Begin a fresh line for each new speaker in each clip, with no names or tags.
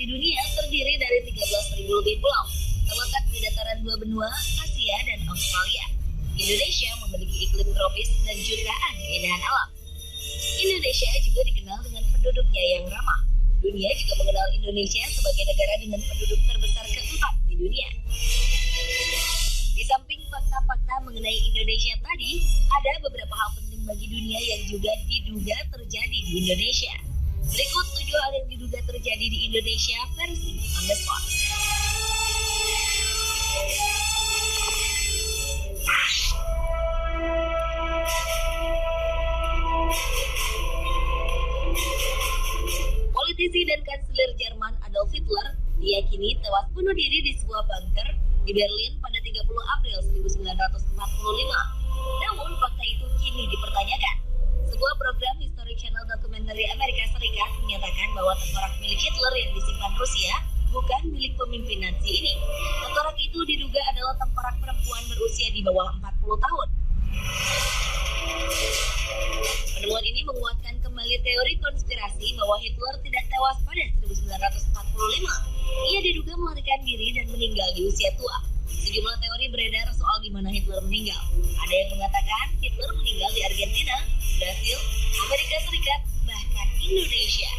di dunia terdiri dari 13.000 lebih pulau, terletak di dataran dua benua, Asia dan Australia. Indonesia memiliki iklim tropis dan jutaan keindahan alam. Indonesia juga dikenal dengan penduduknya yang ramah. Dunia juga mengenal Indonesia sebagai negara dengan penduduk terbesar keempat di dunia. Di samping fakta-fakta mengenai Indonesia tadi, ada beberapa hal penting bagi dunia yang juga diduga terjadi di Indonesia. Berikut 7 hal yang diduga terjadi di Indonesia versi on the spot. Politisi dan kanselir Jerman Adolf Hitler diyakini tewas bunuh diri di sebuah bunker di Berlin pada 30 April 1945. Namun fakta itu kini dipertanyakan. Sebuah program History Channel dokumenter Amerika Serikat menyatakan bahwa tengkorak milik Hitler yang disimpan Rusia bukan milik pemimpin Nazi ini. Tengkorak itu diduga adalah tengkorak perempuan berusia di bawah 40 tahun. Penemuan ini menguatkan kembali teori konspirasi bahwa Hitler tidak tewas pada 1945. Ia diduga melarikan diri dan meninggal di usia tua. Sejumlah teori beredar soal di mana Hitler meninggal. Ada yang mengatakan Hitler meninggal di Argentina, Brasil, Amerika Serikat, bahkan Indonesia.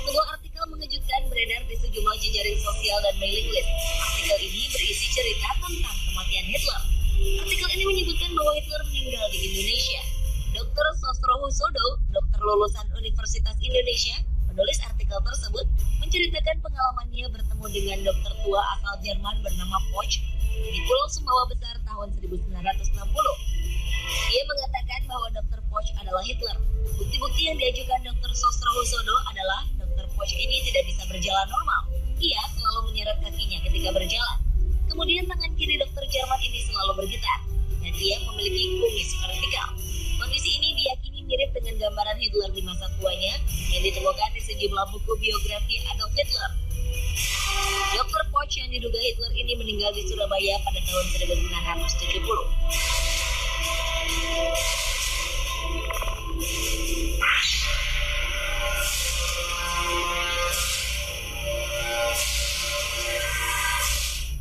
Sebuah artikel mengejutkan beredar di sejumlah jejaring sosial dan mailing list. Artikel ini berisi cerita tentang kematian Hitler. Artikel ini menyebutkan bahwa Hitler meninggal di Indonesia. Dr. Sosrohusodo, dokter lulusan Universitas Indonesia, penulis artikel tersebut, menceritakan pengalamannya bertemu dengan dokter tua asal Jerman bernama Poch di Pulau Sumbawa Besar tahun 1960. Dia mengatakan bahwa Dr. Poch adalah Hitler. Bukti-bukti yang diajukan Dr. Sosrohusodo adalah Dr. Poch ini tidak bisa berjalan normal. Ia selalu menyeret kakinya ketika berjalan. Kemudian tangan kiri dokter Jerman ini selalu bergetar, dan ia memiliki kumis vertikal. Kondisi ini diyakini mirip dengan gambaran Hitler di masa tuanya yang ditemukan di sejumlah buku biografi Adolf Hitler. Dr. Poch yang diduga Hitler ini meninggal di Surabaya pada tahun 1970.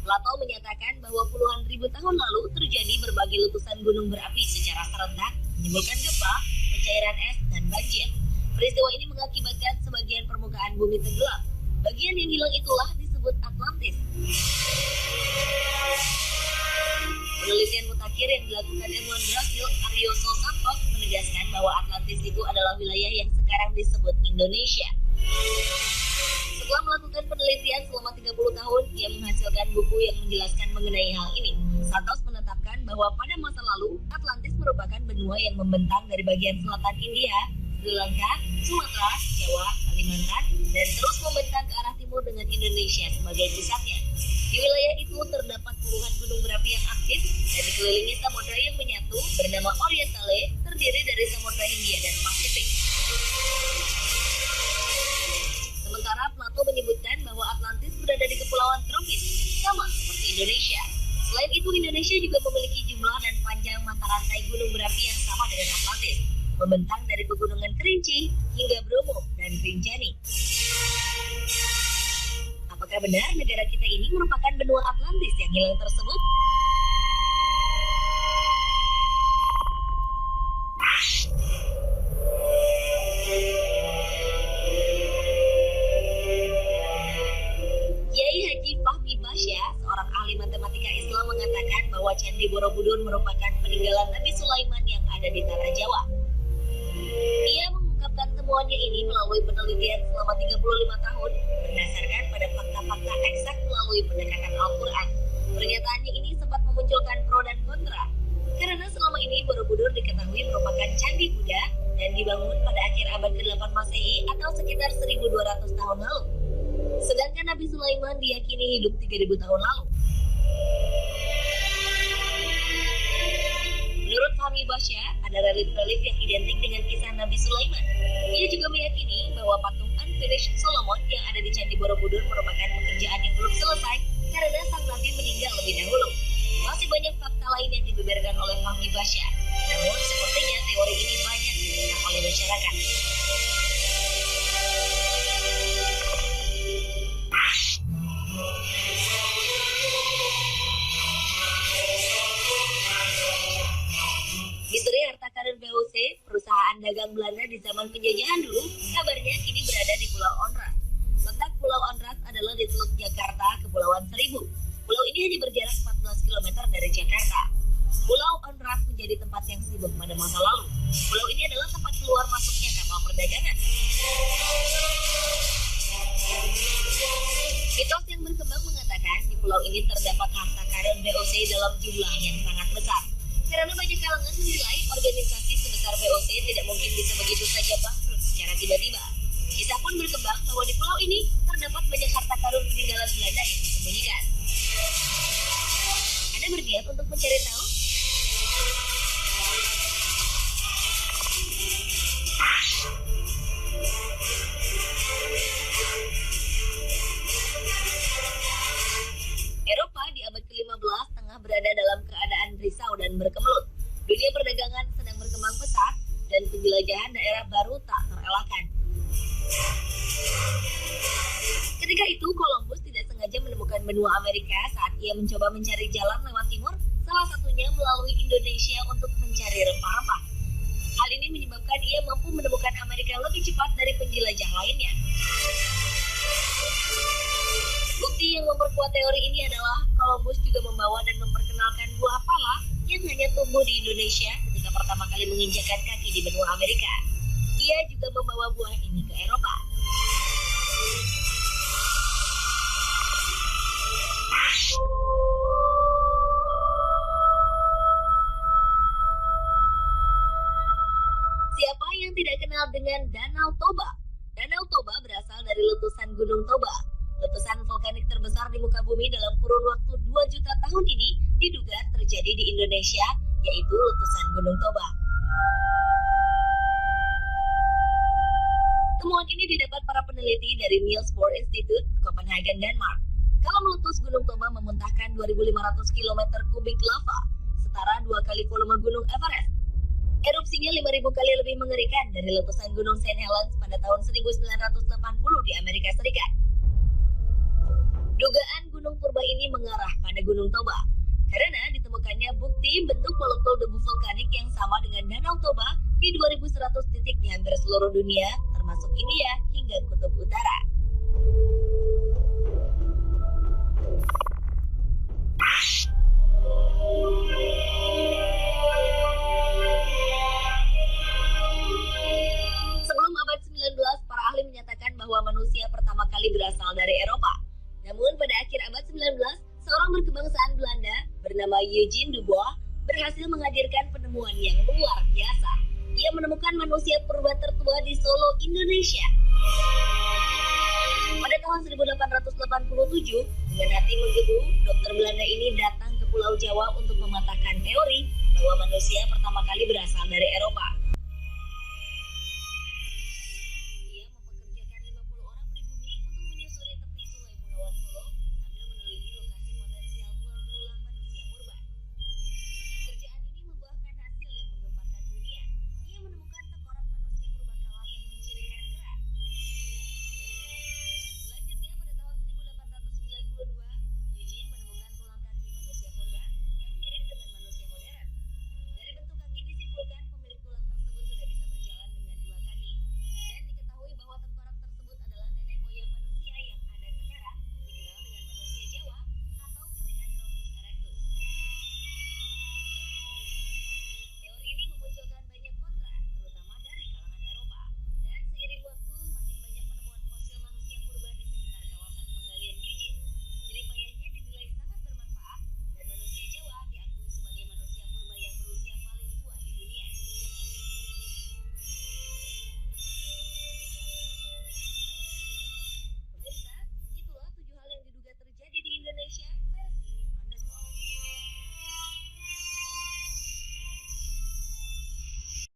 Plato menyatakan bahwa puluhan ribu tahun lalu terjadi berbagai letusan gunung berapi secara serentak, menimbulkan gempa, pencairan es, dan banjir. Peristiwa ini mengakibatkan sebagian permukaan bumi tenggelam. Bagian yang hilang itulah disebut Atlantis. Penelitian mutakhir yang dilakukan ilmuwan Brasil, Arioso Santos, menegaskan bahwa Atlantis itu adalah wilayah yang sekarang disebut Indonesia. Setelah melakukan penelitian selama 30 tahun, ia menghasilkan buku yang menjelaskan mengenai hal ini. Santos menetapkan bahwa pada masa lalu, Atlantis merupakan benua yang membentang dari bagian selatan India, Sri Lanka, Sumatera, Jawa, Kalimantan, dan terus membentang ke arah timur dengan Indonesia sebagai pusatnya. Di wilayah itu terdapat puluhan gunung berapi yang aktif dan dikelilingi samudra yang menyatu bernama Orientale, terdiri dari Samudra Hindia dan Pasifik. Sementara Plato menyebutkan bahwa Atlantis berada di kepulauan tropis, sama seperti Indonesia. Selain itu, Indonesia juga memiliki jumlah dan panjang mata rantai gunung berapi yang sama dengan Atlantis, membentang dari pegunungan Kerinci hingga Bromo dan Rinjani. Apakah benar negara kita ini merupakan benua Atlantis yang hilang tersebut? Kiai Haji Fahmi Basya, seorang ahli matematika Islam, mengatakan bahwa Candi Borobudur merupakan peninggalan Nabi Sulaiman yang ada di tanah Jawa. Ia mengungkapkan temuannya ini melalui penelitian selama 35 tahun berdasarkan pada fakta-fakta eksak melalui pendekatan Al-Quran. Pernyataannya ini sempat memunculkan pro dan kontra, karena selama ini Borobudur diketahui merupakan candi Buddha dan dibangun pada akhir abad ke-8 Masehi atau sekitar 1200 tahun lalu. Sedangkan Nabi Sulaiman diyakini hidup 3000 tahun lalu. Menurut Fahmi Basya, ada relief-relief yang identik dengan kisah Nabi Sulaiman. Ia juga meyakini bahwa patung Unfinished Solomon yang ada di Candi Borobudur merupakan pekerjaan yang belum selesai karena sang Nabi meninggal lebih dahulu. Masih banyak fakta lain yang dibeberkan oleh Fahmi Basya. Namun sepertinya teori ini banyak diterima oleh masyarakat. zaman penjajahan dulu, kabarnya kini berada di Pulau Onrus. Letak Pulau Onrus adalah di Teluk Jakarta, Kepulauan Seribu. Pulau ini hanya berjarak 14 km dari Jakarta. Pulau Onrus menjadi tempat yang sibuk pada masa lalu. Pulau ini adalah tempat keluar masuknya kapal perdagangan. Mitos yang berkembang mengatakan di pulau ini terdapat harta karun VOC dalam jumlah yang sangat besar. Karena banyak kalangan menilai organisasi sebesar VOC tidak mungkin bisa begitu saja bangkrut secara tiba-tiba. Kisah pun berkembang bahwa di pulau ini terdapat banyak harta karun peninggalan Belanda yang disembunyikan. Anda berniat untuk mencari tahu? Eropa di abad ke-15 tengah berada dalam keadaan risau dan berkemelut. Dunia perdagangan sedang berkembang pesat dan penjelajahan daerah baru tak terelakkan. Ketika itu, Columbus tidak sengaja menemukan benua Amerika saat ia mencoba mencari jalan lewat timur, salah satunya melalui Indonesia untuk mencari rempah-rempah. Hal ini menyebabkan ia mampu menemukan Amerika lebih cepat dari penjelajah lainnya. Bukti yang memperkuat teori ini adalah Columbus juga membawa dan memperkenalkan buah pala yang hanya tumbuh di Indonesia ketika pertama kali menginjakkan kaki di benua Amerika. Ia juga membawa buah ini ke Eropa. Siapa yang tidak kenal dengan Danau Toba? Danau Toba berasal dari letusan Gunung Toba. Letusan vulkanik terbesar di muka bumi dalam kurun waktu 2 juta tahun ini diduga terjadi di Indonesia, yaitu letusan Gunung Toba. Temuan ini didapat para peneliti dari Niels Bohr Institute, Copenhagen, Denmark. Kalau meletus, Gunung Toba memuntahkan 2.500 km kubik lava, setara 2 kali volume Gunung Everest. Erupsinya 5.000 kali lebih mengerikan dari letusan Gunung St. Helens pada tahun 1980 di Amerika Serikat. Dugaan gunung purba ini mengarah pada Gunung Toba, karena ditemukannya bukti bentuk molekul debu vulkanik yang sama dengan Danau Toba di 2.100 titik di hampir seluruh dunia, termasuk India hingga Kutub Utara. Sebelum abad 19, para ahli menyatakan bahwa manusia pertama kali berasal dari Eropa. Namun pada akhir abad 19, seorang berkebangsaan Belanda bernama Eugene Dubois berhasil menghadirkan penemuan yang luar biasa. Ia menemukan manusia purba tertua di Solo, Indonesia. Pada tahun 1887, dengan hati menggebu, dokter Belanda ini datang ke Pulau Jawa untuk mematahkan teori bahwa manusia pertama kali berasal dari Eropa.